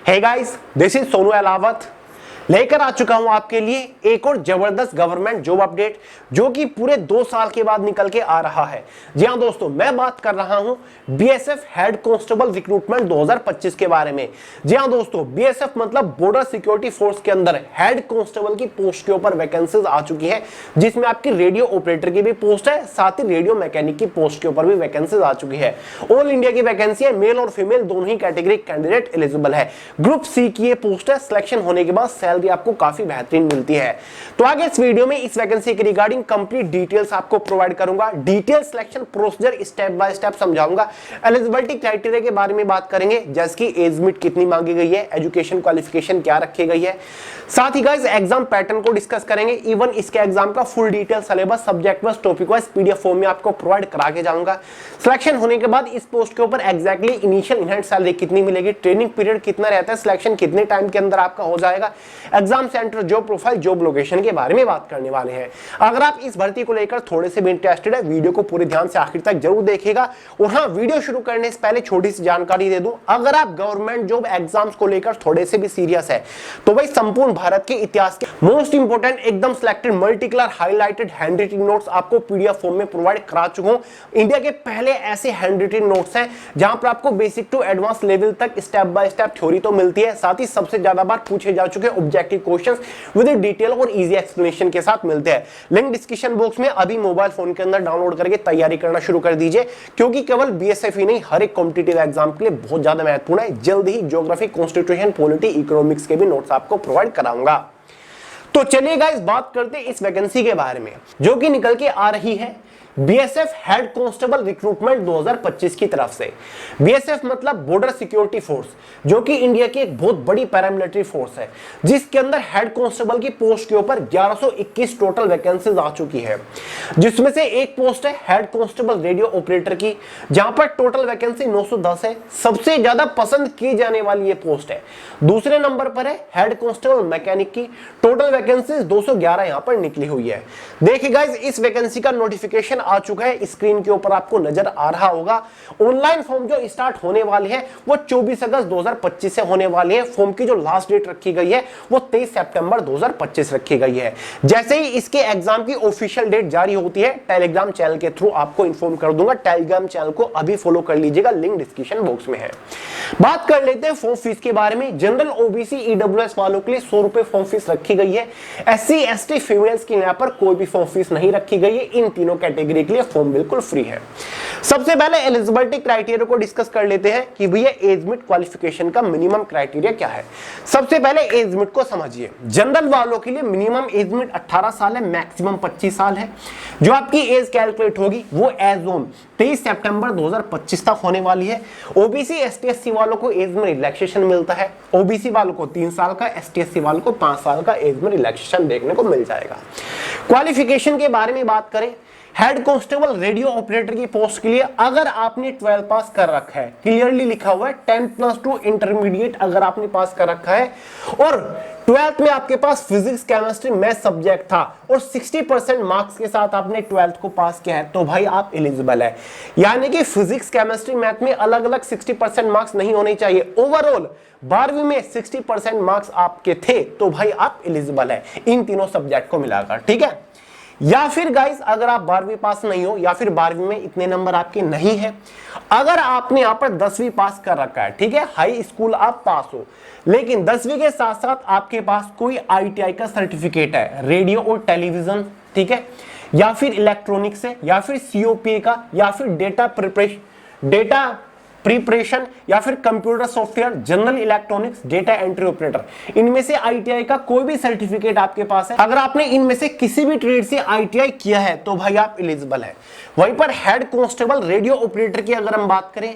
Hey guys, this is Sonu Alawat लेकर आ चुका हूं आपके लिए एक और जबरदस्त गवर्नमेंट जॉब अपडेट जो कि पूरे 2 साल के बाद निकल के आ रहा है। जी हां दोस्तों, मैं बात कर रहा हूं बीएसएफ हेड कांस्टेबल रिक्रूटमेंट 2025 के बारे में। जी हां दोस्तों, बीएसएफ मतलब बॉर्डर सिक्योरिटी फोर्स के अंदर हेड कांस्टेबल की पोस्ट के ऊपर वैकेंसीज आ चुकी है, जिसमें आपकी रेडियो ऑपरेटर की भी पोस्ट है, साथ ही रेडियो मैकेनिक की पोस्ट के ऊपर भी वैकेंसीज आ चुकी है। ऑल इंडिया की वैकेंसी है, मेल और फीमेल दोनों ही कैटेगरी कैंडिडेट एलिजिबल है। ग्रुप सी की ये पोस्ट है। सिलेक्शन होने के बाद सैलरी आपको काफी बेहतरीन मिलती है। तो आगे इस वीडियो में इस वैकेंसी के रिगार्डिंग कंप्लीट डिटेल्स आपको प्रोवाइड करूंगा। Detail selection procedure step by step समझाऊंगा। एलिजिबिलिटी क्राइटेरिया के बारे में बात करेंगे, जैसे कि एज लिमिट कितनी मांगी गई है, एजुकेशन क्वालिफिकेशन क्या रखी गई है। साथ ही गाइस एग्जाम पैटर्न को डिस्कस करेंगे। इवन इसके एग्जाम का full detail syllabus subject wise topic wise PDF form में आपको प्रोवाइड करा के जाऊंगा। सिलेक्शन होने के बाद इस पोस्ट के ऊपर exactly initial in hand salary कितनी मिलेगी, ट्रेनिंग पीरियड कितना रहता है, सिलेक्शन कितने टाइम के अंदर आपका हो जाएगा, exam centre, job profile, job location के बारे में बात करने वाले हैं। अगर आप इस भर्ती को लेकर थोड़े से भी इंटरेस्टेड है, वीडियो को पूरे ध्यान से आखिर तक जरूर देखिएगा। और हाँ, वीडियो शुरू करने से पहले छोटी सी जानकारी दे दूं, अगर आप गवर्नमेंट जॉब एग्जाम्स को लेकर थोड़े से भी सीरियस है तो भाई संपूर्ण भारत के इतिहास के मोस्ट इंपोर्टेंट एकदम selected multi colour highlighted hand written notes आपको पीडीएफ फॉर्म में प्रोवाइड करा चुका हूं। इंडिया के पहले ऐसे हैंड रिटन नोट्स हैं जहां पर आपको बेसिक टू एडवांस लेवल तक स्टेप बाय स्टेप थ्योरी तो मिलती है, साथ ही सबसे ज्यादा बार पूछे जा चुके ऑब्जेक्टिव क्वेश्चंस विद डिटेल और इजी एक्सप्लेनेशन के साथ मिलते हैं। लिंक डिस्क्रिप्शन बॉक्स में अभी मोबाइल फोन के अंदर डाउनलोड करके तैयारी करना शुरू कर दीजिए, क्योंकि केवल बीएसएफ ही नहीं, हर एक कॉम्पिटिटिव एग्जाम के लिए बहुत ज्यादा महत्वपूर्ण है। जल्द ही ज्योग्राफी, कॉन्स्टिट्यूशन, पॉलिटी, इकोनॉमिक्स के भी नोट्स आपको प्रोवाइड कराऊंगा। तो चलिए गाइस बात करते हैं इस वैकेंसी के बारे में जो कि निकल के आ रही है बीएसएफ हेड कांस्टेबल रिक्रूटमेंट 2025 की तरफ से। बीएसएफ मतलब बॉर्डर सिक्योरिटी फोर्स, जो कि इंडिया की एक बहुत बड़ी पैरामिलिट्री फोर्स है, जिसके अंदर हेड कांस्टेबल की पोस्ट के ऊपर 1121 टोटल वैकेंसीज आ चुकी है, जिसमें से एक पोस्ट है हेड कांस्टेबल रेडियो ऑपरेटर की, जहां पर टोटल वैकेंसी 910 है। सबसे ज्यादा पसंद की जाने वाली ये पोस्ट है। दूसरे नंबर पर है हेड कांस्टेबल मैकेनिक की, टोटल वैकेंसीज 211 यहां पर निकली हुई है। देखिए गाइस, इस वैकेंसी का नोटिफिकेशन आ चुका है, स्क्रीन के ऊपर आपको नजर आ रहा होगा। ऑनलाइन फॉर्म जो स्टार्ट होने वाली है वो 24 अगस्त 2025 से होने वाली है। फॉर्म की जो लास्ट डेट रखी गई है वो 23 सितंबर 2025 रखी गई है। जैसे ही इसके एग्जाम की ऑफिशियल डेट जारी होती है, टेलीग्राम चैनल के थ्रू आपको इन्फॉर्म कर दूंगा। टेलीग्राम चैनल को अभी फॉलो कर लीजिएगा, लिंक डिस्क्रिप्शन बॉक्स में है। बात कर लेते हैं फॉर्म फीस के बारे में। जनरल, ओबीसी, ईडब्ल्यूएस वालों के लिए 100 रुपए फॉर्म फीस रखी गई है। एससी, एसटी, फीमेल्स के यहाँ पर कोई भी फॉर्म फीस नहीं रखी गई है। इन तीनों कैटेगरी के लिए फॉर्म बिल्कुल फ्री है। सबसे पहले एलिजिबिलिटी क्राइटेरिया को डिस्कस कर लेते हैं कि भैया एज लिमिट क्वालिफिकेशन का मिनिमम क्राइटेरिया क्या है। सबसे पहले एज लिमिट को समझिए। जनरल वालों के लिए मिनिमम एज लिमिट 18 साल है, मैक्सिमम 25 साल है। जो आपकी एज कैलकुलेट होगी वो एज ऑन 23 सितंबर 2025 तक होने वाली है। ओबीसी, एसटी, एससी वालों को एज में रिलैक्सेशन मिलता है। ओबीसी वालों को 3 साल का, एसटी, एससी वालों को 5 साल का एज में रिलैक्सेशन देखने को मिल जाएगा। क्वालिफिकेशन के बारे में बात करें, हेड कांस्टेबल रेडियो ऑपरेटर की पोस्ट के लिए अगर आपने 12 पास कर रखा है, क्लियरली लिखा हुआ है 10+2 इंटरमीडिएट अगर आपने पास कर रखा है, और 12th में आपके पास फिजिक्स, केमिस्ट्री, मैथ सब्जेक्ट था और 60% मार्क्स के साथ आपने 12th को पास किया है, तो भाई आप एलिजिबल है। यानी कि फिजिक्स, केमिस्ट्री, मैथ में अलग अलग 60% मार्क्स नहीं होने चाहिए। ओवरऑल 12वीं में 60% मार्क्स आपके थे तो भाई आप एलिजिबल है इन तीनों सब्जेक्ट को मिलाकर, ठीक है। या फिर गाइस अगर आप 12वीं पास नहीं हो या फिर 12वीं में इतने नंबर आपके नहीं है, अगर आपने यहां पर 10वीं पास कर रखा है, ठीक है, हाई स्कूल आप पास हो, लेकिन 10वीं के साथ साथ आपके पास कोई आईटीआई का सर्टिफिकेट है, रेडियो और टेलीविजन, ठीक है, या फिर इलेक्ट्रॉनिक्स है, या फिर सीओपीए का, या फिर डेटा प्रिपरेशन, या फिर computer software, general electronics, data entry operator, इनमें से आईटीआई का कोई भी सर्टिफिकेट आपके पास है, अगर आपने इनमें से किसी भी ट्रेड से आईटीआई किया है तो भाई आप एलिजिबल है। वहीं पर हेड कांस्टेबल रेडियो ऑपरेटर की अगर हम बात करें,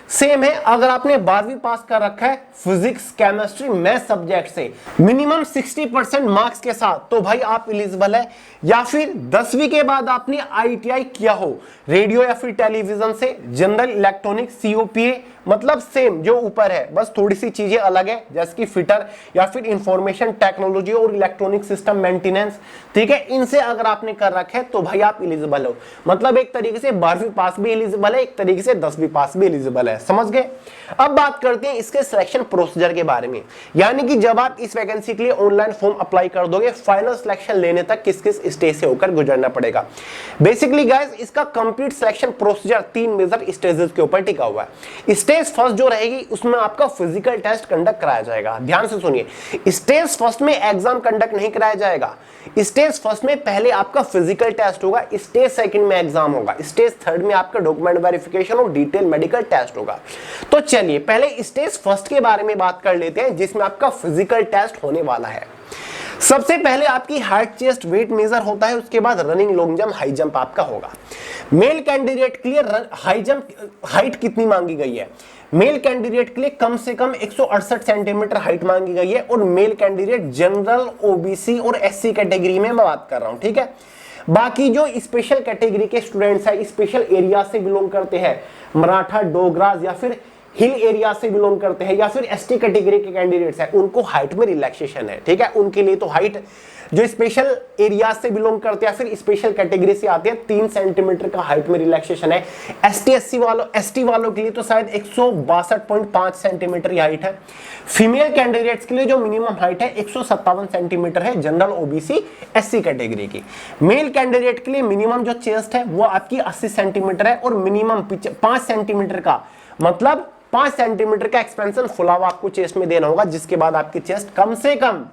सेम है। अगर आपने 12वीं पास कर रखा है फिजिक्स, केमिस्ट्री, मैथ सब्जेक्ट से मिनिमम 60% मार्क्स के साथ, तो भाई आप एलिजिबल है। या फिर 10वीं के बाद आपने आईटीआई किया हो रेडियो या फिर टेलीविजन से, जनरल इलेक्ट्रॉनिक्स, सीओपीए, मतलब सेम जो ऊपर है, बस थोड़ी सी चीजें अलग है, जैसे कि फिटर या फिर इंफॉर्मेशन टेक्नोलॉजी और इलेक्ट्रॉनिक सिस्टम मेंटेनेंस, ठीक है, इनसे अगर आपने कर रखा है तो भाई आप एलिजिबल हो। मतलब एक तरीके से 12वीं पास भी एलिजिबल है, एक तरीके से 10वीं पास भी एलिजिबल है। है। समझ गए? अब बात करते हैं इसके सिलेक्शन प्रोसीजर के बारे में, यानी कि जब आप इस वैकेंसी के लिए ऑनलाइन फॉर्म अप्लाई कर दोगे, फाइनल सिलेक्शन लेने तक किस किस स्टेज से होकर गुजरना पड़ेगा। बेसिकली गाइस, इसका complete selection procedure 3 major stages के ऊपर टिका हुआ है। स्टेज फर्स्ट जो रहेगी उसमें आपका फिजिकल टेस्ट कंडक्ट कराया जाएगा। ध्यान से सुनिए, स्टेज फर्स्ट में एग्जाम कंडक्ट नहीं कराया जाएगा। स्टेज फर्स्ट में पहले आपका फिजिकल टेस्ट होगा, स्टेज सेकंड में एग्जाम होगा, स्टेज थर्ड में आपका डॉक्यूमेंट वेरिफिकेशन और डिटेल मेडिकल टेस्ट होगा। तो चलिए पहले स्टेज फर्स्ट के बारे में बात कर लेते हैं, जिसमें आपका फिजिकल टेस्ट होने वाला है। सबसे पहले आपकी हाइट, चेस्ट, वेट मेजर होता है, उसके बाद running, long jump, high jump आपका होगा। मेल कैंडिडेट के लिए हाई जंप हाइट कितनी मांगी गई है? मेल कैंडिडेट के लिए कम से कम 168 सेंटीमीटर हाइट मांगी गई है, और मेल कैंडिडेट जनरल, ओबीसी और एससी कैटेगरी में मैं बात कर रहा हूं, ठीक है। बाकी जो स्पेशल कैटेगरी के स्टूडेंट्स हैं, स्पेशल एरिया से बिलोंग करते हैं, मराठा, डोगराज या फिर हिल एरिया से बिलोंग करते हैं, या फिर एसटी कैटेगरी के कैंडिडेट्स हैं, उनको हाइट में रिलैक्सेशन है, ठीक है। उनके लिए तो हाइट, जो स्पेशल एरिया से बिलोंग करते हैं या फिर स्पेशल कैटेगरी से आते हैं, 3 सेंटीमीटर का हाइट में रिलैक्सेशन है। एसटी वालों के लिए तो शायद 162.5 सेंटीमीटर की हाइट है। फीमेल कैंडिडेट्स के लिए जो मिनिमम हाइट है 157 सेंटीमीटर है, जनरल, ओबीसी, एससी कैटेगरी की। मेल कैंडिडेट के लिए मिनिमम जो चेस्ट है वो आपकी 80 सेंटीमीटर है, और मिनिमम 5 सेंटीमीटर का, मतलब 5 सेंटीमीटर का एक्सपेंशन फुलावा आपको चेस्ट में देना होगा, जिसके बाद आपकी चेस्ट कम से कम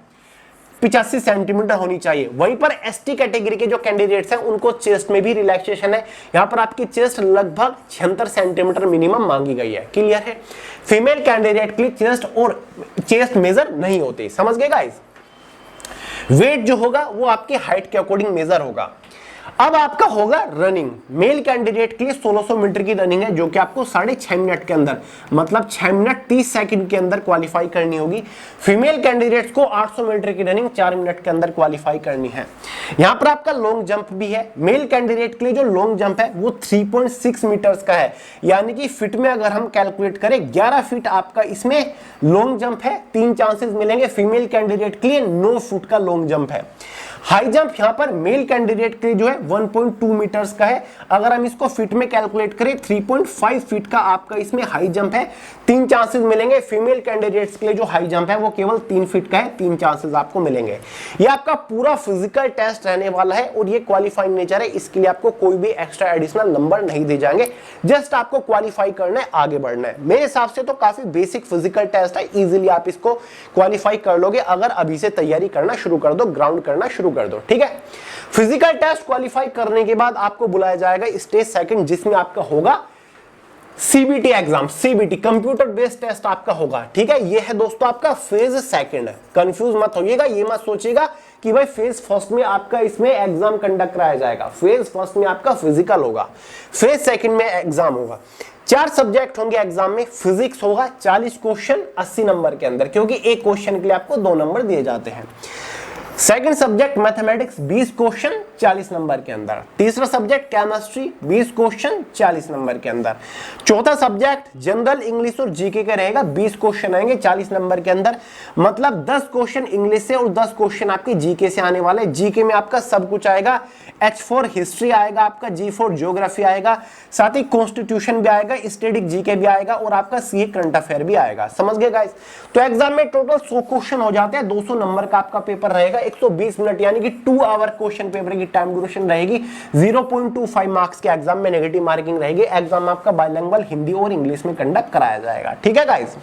85 सेंटीमीटर होनी चाहिए। वहीं पर एसटी कैटेगरी के जो कैंडिडेट्स हैं उनको चेस्ट में भी रिलैक्सेशन है। यहां पर आपकी चेस्ट लगभग 76 सेंटीमीटर मिनिमम मांगी गई है। क्लियर है? फीमेल कैंडिडेट के लिए चेस्ट मेजर नहीं होती। समझ गए गाइस? वेट जो होगा वो आपके हाइट के अकॉर्डिंग मेजर होगा। अब आपका होगा रनिंग। मेल कैंडिडेट के लिए 1600 मीटर की रनिंग है, जो कि आपको 6.5 मिनट के अंदर, मतलब 6 मिनट 30 सेकंड के अंदर क्वालिफाई करनी होगी। फीमेल कैंडिडेट्स को 800 मीटर की रनिंग 4 मिनट के अंदर क्वालिफाई करनी है। यहां पर आपका लॉन्ग जंप भी है। मेल कैंडिडेट के लिए जो लॉन्ग जंप है वो 3.6 मीटर्स का है, यानी कि फीट में अगर हम कैलकुलेट करें 11 फीट आपका इसमें लॉन्ग जंप है। 3 चांसेस मिलेंगे। फीमेल कैंडिडेट के लिए 9 फुट का लॉन्ग जंप है। हाई जंप यहां पर मेल कैंडिडेट के लिए जो है 1.2 मीटर्स का है। अगर हम इसको फीट में कैलकुलेट करें 3.5 फीट का आपका इसमें हाई जंप है। 3 चांसेस मिलेंगे। फीमेल कैंडिडेट्स के लिए जो हाई जंप है वो केवल 3 फीट का है। 3 चांसेस आपको मिलेंगे। ये आपका पूरा फिजिकल टेस्ट रहने वाला है, और ये क्वालिफाइंग नेचर है। इसके लिए आपको कोई भी एक्स्ट्रा एडिशनल नंबर नहीं दिए जाएंगे। जस्ट आपको क्वालिफाई करना है, आगे बढ़ना है। मेरे हिसाब से तो काफी बेसिक फिजिकल टेस्ट है। इजीली आप इसको क्वालिफाई कर लोगे अगर अभी से तैयारी करना शुरू कर दो, ग्राउंड करना शुरू कर दो, ठीक है। फिजिकल टेस्ट क्वालिफाई करने के बाद आपको बुलाया जाएगा स्टेज सेकंड, जिसमें आपका होगा CBT exam. CBT computer based test आपका होगा, ठीक है। ये है दोस्तों आपका फेज सेकंड। कंफ्यूज मत होइएगा, ये मत सोचिएगा कि भाई फेज फर्स्ट में आपका इसमें एग्जाम कंडक्ट कराया जाएगा। फेज फर्स्ट में आपका फिजिकल होगा, फेज सेकंड में एग्जाम होगा। 4 सब्जेक्ट होंगे एग्जाम में। फिजिक्स होगा 40 क्वेश्चन 80 नंबर के अंदर, क्योंकि एक क्वेश्चन के लिए आपको 2 नंबर दिए जाते हैं। Second subject mathematics 20 question 40 number के अंदर। तीसरा सब्जेक्ट केमिस्ट्री 20 क्वेश्चन 40 नंबर के अंदर। चौथा सब्जेक्ट जनरल इंग्लिश और जीके का रहेगा। 20 क्वेश्चन आएंगे 40 नंबर के अंदर, मतलब 10 क्वेश्चन इंग्लिश से और 10 क्वेश्चन आपके जीके से आने वाले। जीके में आपका सब कुछ आएगा। H फॉर हिस्ट्री आएगा आपका, G फॉर ज्योग्राफी आएगा, साथ ही कॉन्स्टिट्यूशन भी आएगा, स्टैटिक जीके भी आएगा, और आपका सी करंट अफेयर भी आएगा। समझ गए गाइस? तो एग्जाम में टोटल 100 क्वेश्चन हो जाते हैं। 200 नंबर का आपका पेपर रहेगा। 120 मिनट यानी कि 2 आवर क्वेश्चन पेपर की टाइम ड्यूरेशन रहेगी। 0.25 मार्क्स के एग्जाम में नेगेटिव मार्किंग रहेगी। एग्जाम आपका बाइलिंगुअल हिंदी और इंग्लिश में कंडक्ट कराया जाएगा, ठीक है गाइस।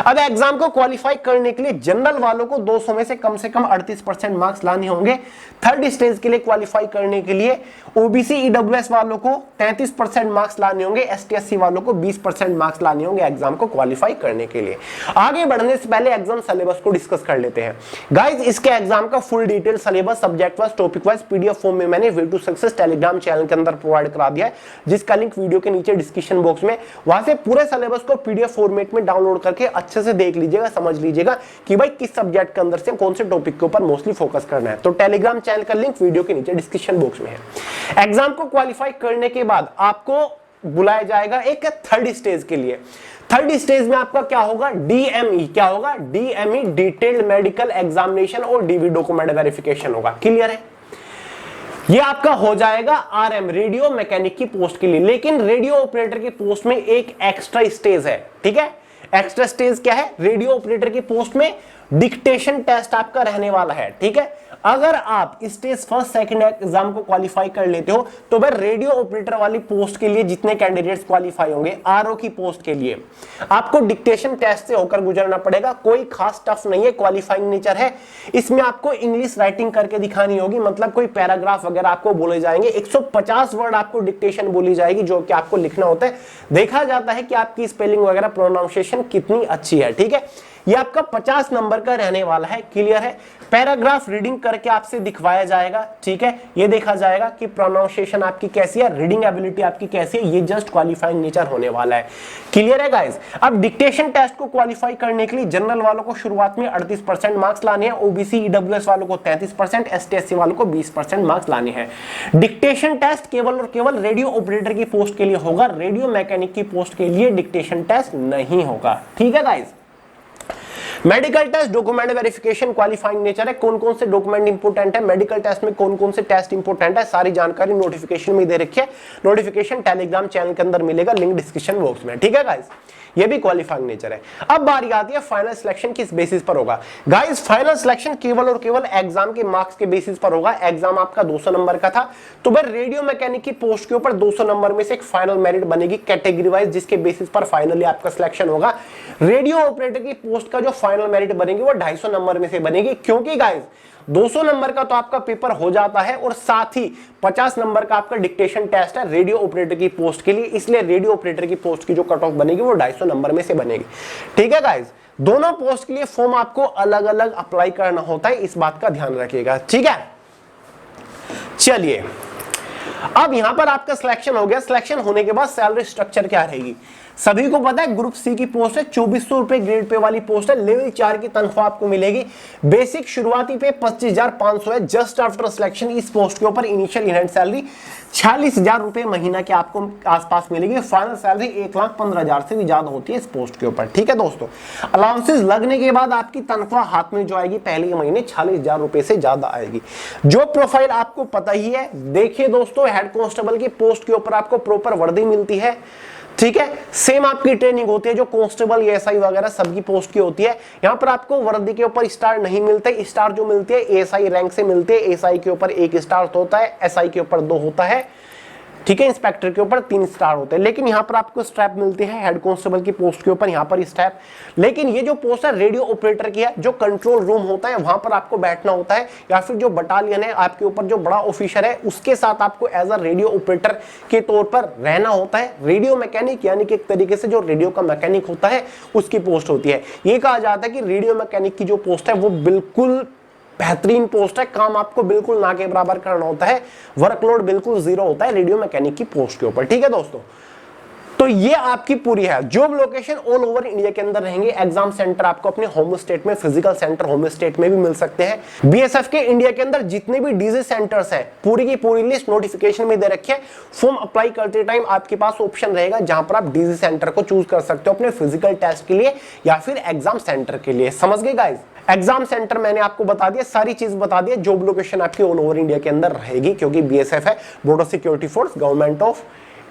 अब एग्जाम को क्वालिफाई करने के लिए जनरल वालों को 200 में से कम 38% मार्क्स लाने होंगे। थर्ड स्टेज के लिए क्वालिफाई करने के लिए ओबीसी ईडब्ल्यूएस वालों को 33% मार्क्स लाने होंगे। एसटी/एससी वालों को 20% मार्क्स लाने होंगे एग्जाम को क्वालिफाई करने के लिए। आगे बढ़ने से पहले एग्जाम सिलेबस को डिस्कस कर लेते हैं गाइस। इसके एग्जाम का full detail syllabus subject wise, topic wise PDF form में मैंने way to success Telegram channel के अंदर प्रोवाइड करा दिया है, जिसका लिंक वीडियो के नीचे डिस्क्रिप्शन बॉक्स में। वहां से पूरे सिलेबस को पीडीएफ फॉर्मेट में डाउनलोड करके अच्छे से देख लीजिएगा, समझ लीजिएगा कि भाई किस सब्जेक्ट के अंदर से कौन से टॉपिक के ऊपर मोस्टली फोकस करना है। तो टेलीग्राम चैनल का लिंक वीडियो के नीचे डिस्क्रिप्शन बॉक्स में है। एग्जाम को क्वालिफाई करने के बाद आपको बुलाया जाएगा एक थर्ड स्टेज के लिए। थर्ड स्टेज में आपका क्या होगा? डीएमई। क्या होगा? डीएमई, डिटेल्ड मेडिकल एग्जामिनेशन और डीवी डॉक्यूमेंट वेरिफिकेशन होगा। क्लियर है? ये आपका हो जाएगा आरएम, रेडियो मैकेनिक की पोस्ट के लिए। लेकिन रेडियो ऑपरेटर की पोस्ट में एक एक्स्ट्रा स्टेज है, ठीक है। एक्स्ट्रा स्टेज क्या है? रेडियो ऑपरेटर की पोस्ट में डिक्टेशन टेस्ट आपका रहने वाला है, ठीक है। अगर आप स्टेज फर्स्ट सेकंड एग्जाम को क्वालिफाई कर लेते हो तो भाई रेडियो ऑपरेटर वाली पोस्ट के लिए जितने कैंडिडेट्स क्वालिफाई होंगे आरओ की पोस्ट के लिए, आपको डिक्टेशन टेस्ट से होकर गुजरना पड़ेगा। कोई खास टफ नहीं है, क्वालिफाइंग नेचर है। इसमें आपको इंग्लिश राइटिंग करके दिखानी होगी, मतलब कोई पैराग्राफ वगैरह आपको बोले जाएंगे। 150 वर्ड आपको डिक्टेशन बोली जाएगी जो कि आपको लिखना होता है। देखा जाता है कि आपकी स्पेलिंग वगैरह प्रोनाउंसिएशन कितनी अच्छी है, ठीक है। ये आपका 50 नंबर का रहने वाला है, क्लियर है। पैराग्राफ रीडिंग करके आपसे दिखवाया जाएगा, ठीक है। ये देखा जाएगा कि प्रोनाउंसिएशन आपकी कैसी है, रीडिंग एबिलिटी आपकी कैसी है। ये जस्ट क्वालिफाइंग नेचर होने वाला है, क्लियर है गाइस। अब डिक्टेशन टेस्ट को क्वालिफाई करने के लिए जनरल वालों को शुरुआत में 38% मार्क्स लाने हैं, ओबीसी ईडब्ल्यूएस वालों को 33%, एसटी/एससी वालों को 20% मार्क्स लाने हैं। डिक्टेशन टेस्ट केवल और केवल रेडियो ऑपरेटर की पोस्ट के लिए होगा, रेडियो मैकेनिक की पोस्ट के लिए डिक्टेशन टेस्ट नहीं होगा, ठीक है guys. Medical test, document verification qualifying nature है। कौन कौन से डॉक्यूमेंट इंपोर्टेंट है, मेडिकल टेस्ट में कौन कौन से टेस्ट इंपोर्टेंट है, सारी जानकारी नोटिफिकेशन में दे रखी है। नोटिफिकेशन टेलीग्राम चैनल के अंदर मिलेगा, लिंक डिस्क्रिप्शन बॉक्स में, ठीक है गाइस। ये भी क्वालिफाइंग नेचर है। अब बारी आती है फाइनल सिलेक्शन किस बेसिस पर होगा। गाइस फाइनल सिलेक्शन केवल और केवल एग्जाम के मार्क्स के बेसिस पर होगा। एग्जाम आपका 200 नंबर का था, तो भाई रेडियो मैकेनिक की पोस्ट के ऊपर 200 नंबर में से एक फाइनल मेरिट बनेगी कैटेगरी वाइज, जिसके बेसिस पर फाइनली आपका सिलेक्शन होगा। रेडियो ऑपरेटर की पोस्ट का जो फाइनल मेरिट बनेगी वो 250 नंबर में से बनेगी, क्योंकि गाइस 200 नंबर का तो आपका पेपर हो जाता है और साथ ही 50 नंबर का आपका डिक्टेशन टेस्ट है रेडियो ऑपरेटर की पोस्ट के लिए। इसलिए रेडियो ऑपरेटर की पोस्ट की जो कट ऑफ बनेगी वो 250 नंबर में से बनेगी, ठीक है गाइस। दोनों पोस्ट के लिए फॉर्म आपको अलग अलग अप्लाई करना होता है, इस बात का ध्यान रखिएगा, ठीक है। चलिए अब यहां पर आपका सिलेक्शन हो गया। सिलेक्शन होने के बाद सैलरी स्ट्रक्चर क्या रहेगी, सभी को पता है। ग्रुप सी की पोस्ट है, 2400 रुपए ग्रेड पे वाली पोस्ट है। लेवल 4 की तनख्वाह आपको मिलेगी। बेसिक शुरुआती पे 25,500 है। जस्ट आफ्टर सिलेक्शन इस पोस्ट के ऊपर इनिशियल इन हैंड सैलरी 46,000 रुपए महीना के आपको आसपास मिलेगी। फाइनल सैलरी 1,15,000 से भी ज्यादा होती है इस पोस्ट के ऊपर, ठीक है दोस्तों। अलाउंसेस लगने के बाद आपकी तनख्वाह हाथ में जो आएगी पहले महीने 46,000 रुपए से ज्यादा आएगी। जो प्रोफाइल आपको पता ही है, देखिए दोस्तों, हेड कांस्टेबल की पोस्ट के ऊपर आपको प्रॉपर वर्दी मिलती है, ठीक है। सेम आपकी ट्रेनिंग होती है जो कांस्टेबल एएसआई वगैरह सबकी पोस्ट की होती है। यहां पर आपको वर्दी के ऊपर स्टार नहीं मिलते। स्टार जो मिलते हैं एएसआई रैंक से मिलते हैं। एएसआई के ऊपर 1 स्टार होता है, एसआई के ऊपर 2 होता है, ठीक है। इंस्पेक्टर के ऊपर 3 स्टार होते हैं। लेकिन यहाँ पर आपको स्ट्रैप मिलते हैं हेड कांस्टेबल की पोस्ट के ऊपर, यहाँ पर स्ट्रैप। लेकिन ये जो पोस्ट है रेडियो ऑपरेटर की है, जो कंट्रोल रूम होता है वहां पर आपको बैठना होता है, या फिर जो बटालियन है आपके ऊपर जो बड़ा ऑफिसर है उसके साथ आपको एज अ रेडियो ऑपरेटर के तौर पर रहना होता है। रेडियो मैकेनिक यानी कि एक तरीके से जो रेडियो का मैकेनिक होता है उसकी पोस्ट होती है। ये कहा जाता है कि रेडियो मैकेनिक की जो पोस्ट है वो बिल्कुल बेहतरीन पोस्ट है। काम आपको बिल्कुल ना के बराबर करना होता है, वर्कलोड बिल्कुल 0 होता है रेडियो मैकेनिक की पोस्ट के ऊपर, ठीक है दोस्तों। तो ये आपकी पूरी है। Job location all over India के अंदर रहेंगे। एग्जाम सेंटर आपको अपने होम स्टेट में, फिजिकल सेंटर होम स्टेट में भी मिल सकते हैं। बीएसएफ के इंडिया के अंदर जितने भी डीजी सेंटर्स हैं पूरी की पूरी लिस्ट नोटिफिकेशन में दे रखी है। फॉर्म अप्लाई करते टाइम आपके पास ऑप्शन रहेगा जहां पर आप डीजी सेंटर को चूज कर सकते हो अपने फिजिकल टेस्ट के लिए या फिर एग्जाम सेंटर के लिए। समझ गए गाइस। एग्जाम सेंटर मैंने आपको बता दिया, सारी चीज बता दिया। जॉब लोकेशन आपकी ऑल ओवर इंडिया के अंदर रहेगी, क्योंकि बीएसएफ है, border security force, government of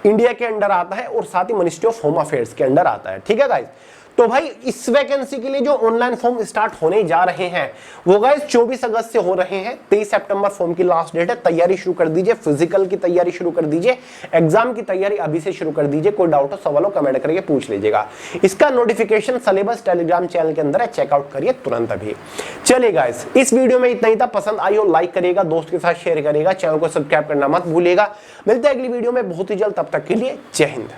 India के अंडर आता है और साथ ही मिनिस्ट्री ऑफ होम अफेयर्स के अंडर आता है, ठीक है गाइस। तो भाई इस वैकेंसी के लिए जो ऑनलाइन फॉर्म स्टार्ट होने जा रहे हैं वो गाइस 24 अगस्त से हो रहे हैं। 23 सितंबर फॉर्म की लास्ट डेट है। तैयारी शुरू कर दीजिए, फिजिकल की तैयारी शुरू कर दीजिए, एग्जाम की तैयारी अभी से शुरू कर दीजिए। कोई डाउट हो सवालों कमेंट करके पूछ लीजिएगा। इसका नोटिफिकेशन सिलेबस टेलीग्राम चैनल के अंदर है, चेकआउट करिए तुरंत अभी। चलिए गाइस, इस वीडियो में इतना ही था। पसंद आई हो लाइक करिएगा, दोस्त के साथ शेयर करिएगा, चैनल को सब्सक्राइब करना मत भूलिएगा। मिलते हैं अगली वीडियो में बहुत ही जल्द, तब तक के लिए जय हिंद।